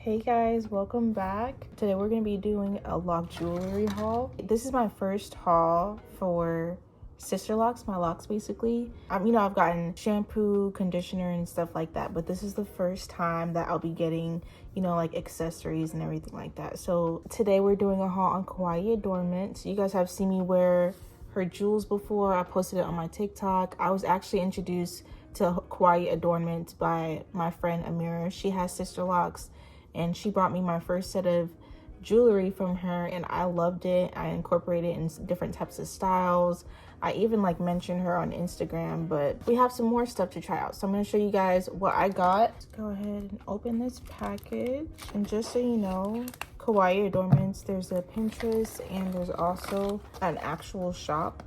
Hey guys, welcome back. Today we're going to be doing a Loc jewelry haul. This is my first haul for Sisterlocks, my locks basically. I've gotten shampoo, conditioner and stuff like that, but this is the first time that I'll be getting, like accessories and everything like that. So today we're doing a haul on Kawaii Adornments. You guys have seen me wear her jewels before. I posted it on my TikTok. I was actually introduced to Kawaii Adornments by my friend Amira. She has Sisterlocks, and she brought me my first set of jewelry from her, and I loved it. I incorporated it in different types of styles. I even mentioned her on Instagram, but we have some more stuff to try out. So I'm going to show you guys what I got. Let's go ahead and open this package. And just so you know, Kawaii Adornments, there's a Pinterest and there's also an actual shop.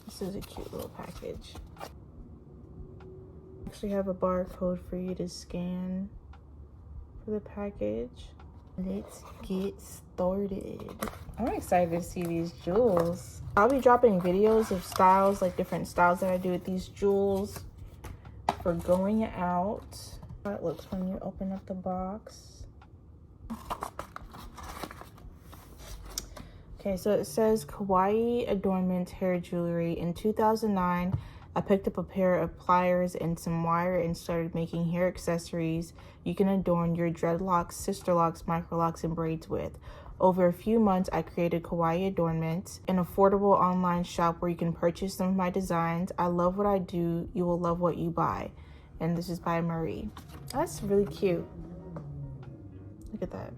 This is a cute little package. Actually have a barcode for you to scan for the package. Let's get started. I'm excited to see these jewels. I'll be dropping videos of styles, different styles that I do with these jewels for going out. How it looks when you open up the box. Okay, so it says Kawaii Adornments hair jewelry. In 2009, I picked up a pair of pliers and some wire and started making hair accessories you can adorn your dreadlocks, sisterlocks, microlocks, and braids with. Over a few months, I created Kawaii Adornments, an affordable online shop where you can purchase some of my designs. I love what I do. You will love what you buy. And this is by Marie. That's really cute. Look at that.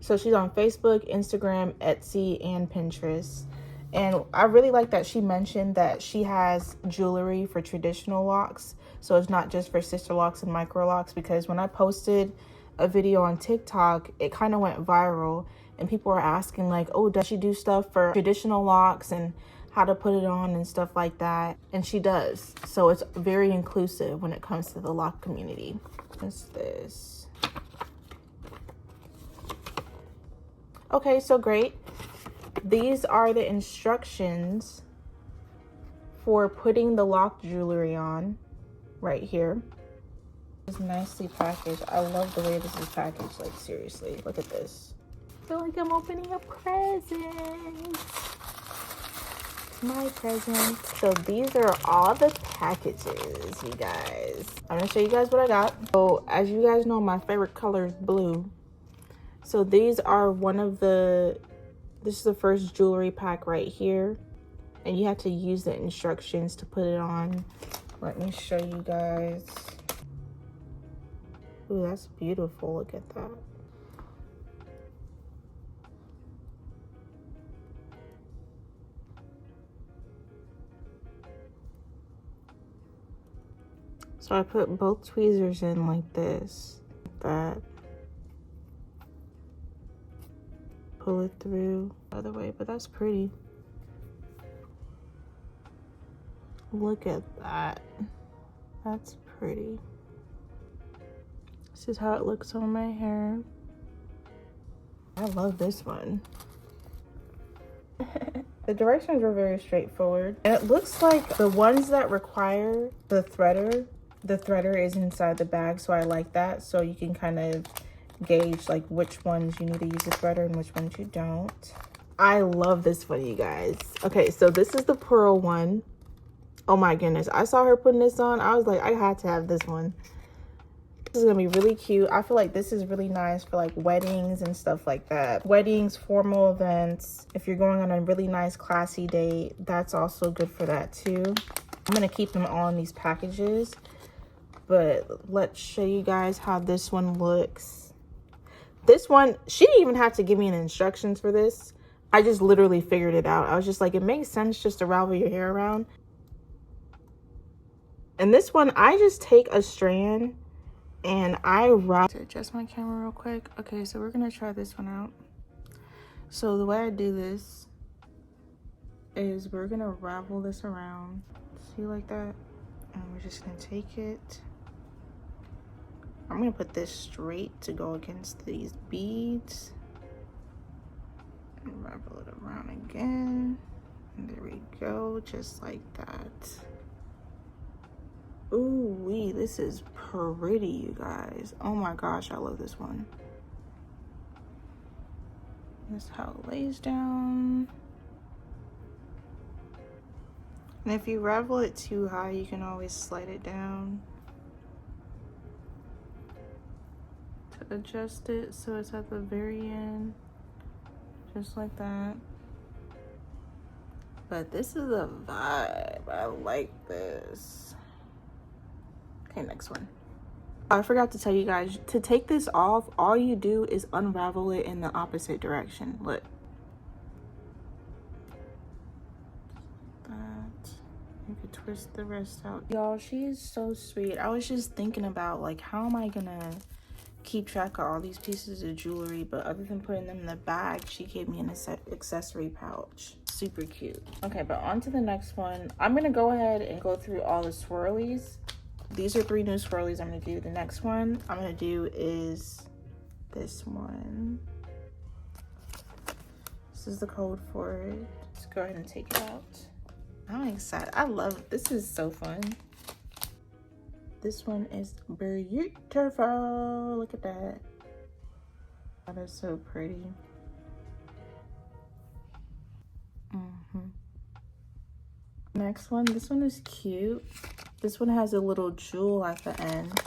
So she's on Facebook, Instagram, Etsy, and Pinterest. And I really like that she mentioned that she has jewelry for traditional locks. So it's not just for Sisterlocks and microlocks, because when I posted a video on TikTok, it kind of went viral and people were asking oh, does she do stuff for traditional locks and how to put it on and stuff like that? And she does. So it's very inclusive when it comes to the lock community. What's this? Okay, so great. These are the instructions for putting the lock jewelry on right here. It's nicely packaged. I love the way this is packaged. Seriously, look at this. I feel like I'm opening a present. My present. So these are all the packages, you guys. I'm gonna show you guys what I got. So as you guys know, my favorite color is blue. So these are this is the first jewelry pack right here, and you have to use the instructions to put it on. Let me show you guys. Ooh, that's beautiful. Look at that. So I put both tweezers in like this, that. Pull it through the other way, but that's pretty. Look at that. That's pretty. This is how it looks on my hair. I love this one. The directions were very straightforward, and it looks like the ones that require the threader is inside the bag, so I like that. So you can kind of gauge which ones you need to use the threader and which ones you don't. I love this one, you guys. Okay, so this is the pearl one. Oh my goodness, I saw her putting this on. I was like, I had to have this one. This is gonna be really cute. I feel like this is really nice for weddings and stuff like that. Weddings, formal events. If you're going on a really nice classy date, that's also good for that too. I'm gonna keep them all in these packages, but let's show you guys how this one looks. This one, she didn't even have to give me any instructions for this. I just literally figured it out. I was just like, it makes sense just to ravel your hair around. And this one, I just take a strand and I wrap. To adjust my camera real quick. Okay, so we're gonna try this one out. So the way I do this is we're gonna ravel this around. See, like that? And we're just gonna take it. I'm gonna put this straight to go against these beads. And ravel it around again. And there we go, just like that. Ooh wee, this is pretty, you guys. Oh my gosh, I love this one. This is how it lays down. And if you ravel it too high, you can always slide it down to adjust it so it's at the very end, just like that. But this is a vibe. I like this. Okay, next one. I forgot to tell you guys, to take this off, all you do is unravel it in the opposite direction. Look. That. You could twist the rest out. Y'all, she is so sweet. I was just thinking about, like, how am I gonna keep track of all these pieces of jewelry? But other than putting them in the bag, she gave me an accessory pouch. Super cute. Okay, but on to the next one. I'm gonna go ahead and go through all the swirlies. These are 3 new swirlies I'm gonna do. The next one I'm gonna do is this one. This is the code for it. Let's go ahead and take it out. I'm excited. I love it. This is so fun. This one is beautiful. Look at that. That is so pretty. Next one, this one is cute. This one has a little jewel at the end.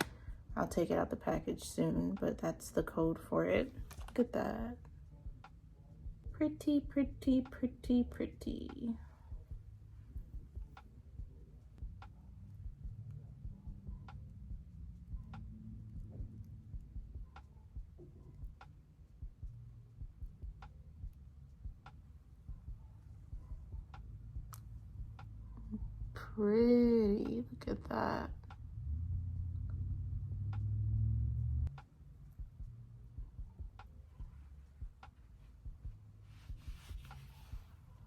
I'll take it out the package soon, but that's the code for it. Look at that. Pretty, pretty, pretty, pretty. Pretty. Look at that.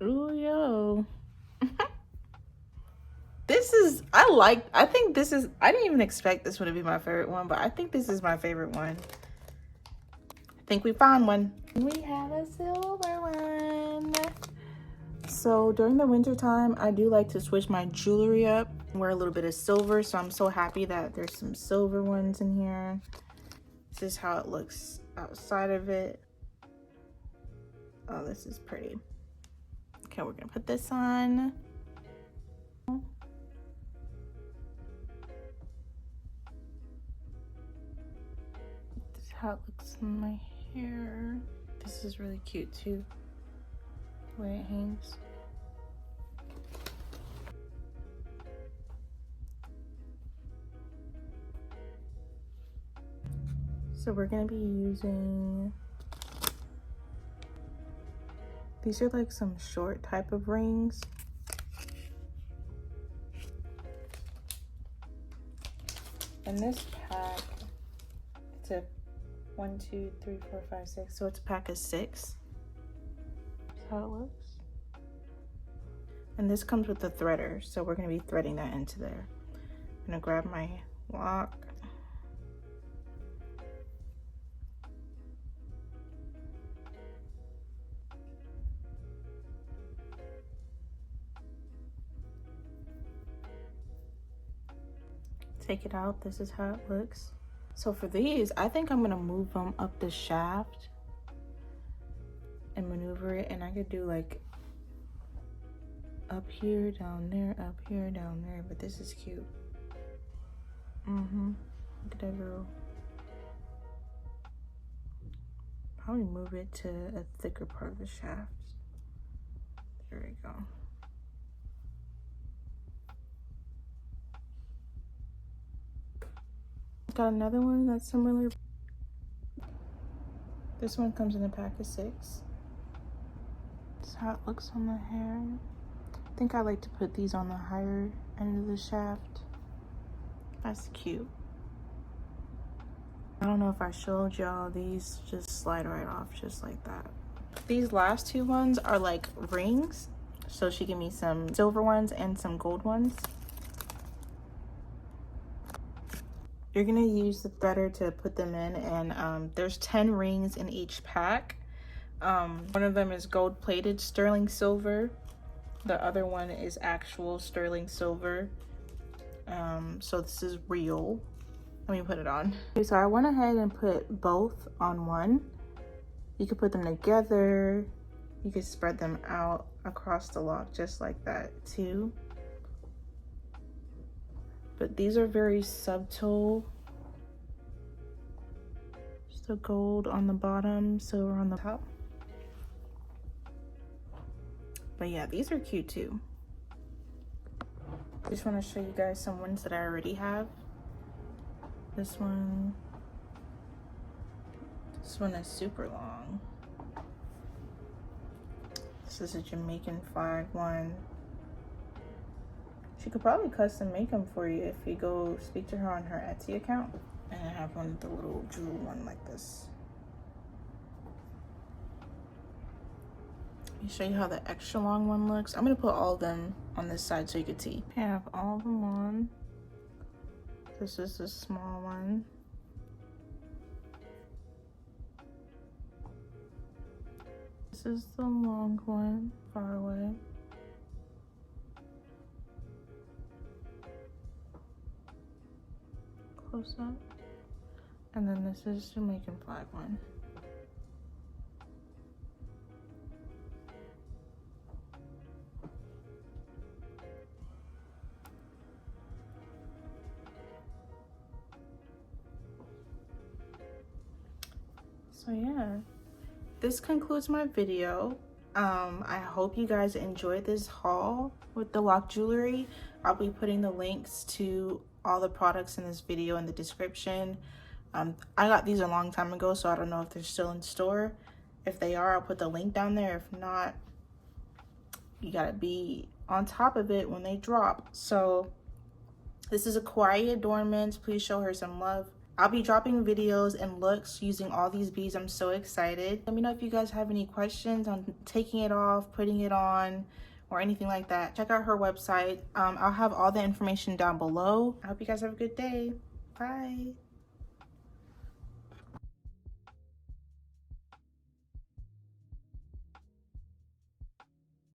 Ooh, yo. This is, I think this is, I didn't even expect this one to be my favorite one, but I think this is my favorite one. I think we found one. We have a silver one. So during the winter time, I do like to switch my jewelry up, wear a little bit of silver. So I'm so happy that there's some silver ones in here. This is how it looks outside of it. Oh, this is pretty. Okay, we're gonna put this on. This is how it looks in my hair. This is really cute too, the way it hangs. So we're gonna be using, these are like some short type of rings. And this pack, it's a 1, 2, 3, 4, 5, 6. So it's a pack of 6. That's how it looks. And this comes with the threader. So we're gonna be threading that into there. I'm gonna grab my lock. Take it out. This is how it looks. So for these, I think I'm gonna move them up the shaft and maneuver it, and I could do like up here, down there, up here, down there, but this is cute. Look at that girl. Probably move it to a thicker part of the shaft. There we go. Got another one that's similar. This one comes in a pack of 6. This is how it looks on the hair. I think I like to put these on the higher end of the shaft. That's cute. I don't know if I showed y'all, these just slide right off just like that. These last 2 ones are like rings. So she gave me some silver ones and some gold ones. You're gonna use the threader to put them in, and there's 10 rings in each pack. One of them is gold plated sterling silver. The other one is actual sterling silver. So this is real. Let me put it on. Okay, so I went ahead and put both on one. You could put them together. You could spread them out across the lock just like that too. But these are very subtle. Just a gold on the bottom, silver on the top. But yeah, these are cute too. I just want to show you guys some ones that I already have. This one is super long. This is a Jamaican flag one. She could probably custom make them for you if you go speak to her on her Etsy account. And I have one, the little jewel one like this. Let me show you how the extra long one looks. I'm gonna put all of them on this side so you can see. I have all of them on. This is the small one. This is the long one, far away. Close up. And then this is Jamaican flag one. So yeah, this concludes my video. I hope you guys enjoyed this haul with the Loc jewelry. I'll be putting the links to all the products in this video in the description. I got these a long time ago, so I don't know if they're still in store. If they are, I'll put the link down there. If not, you gotta be on top of it when they drop. So this is a Kawaii Adornments. Please show her some love. I'll be dropping videos and looks using all these beads. I'm so excited. Let me know if you guys have any questions on taking it off, putting it on, or anything like that. Check out her website. I'll have all the information down below. I hope you guys have a good day. Bye.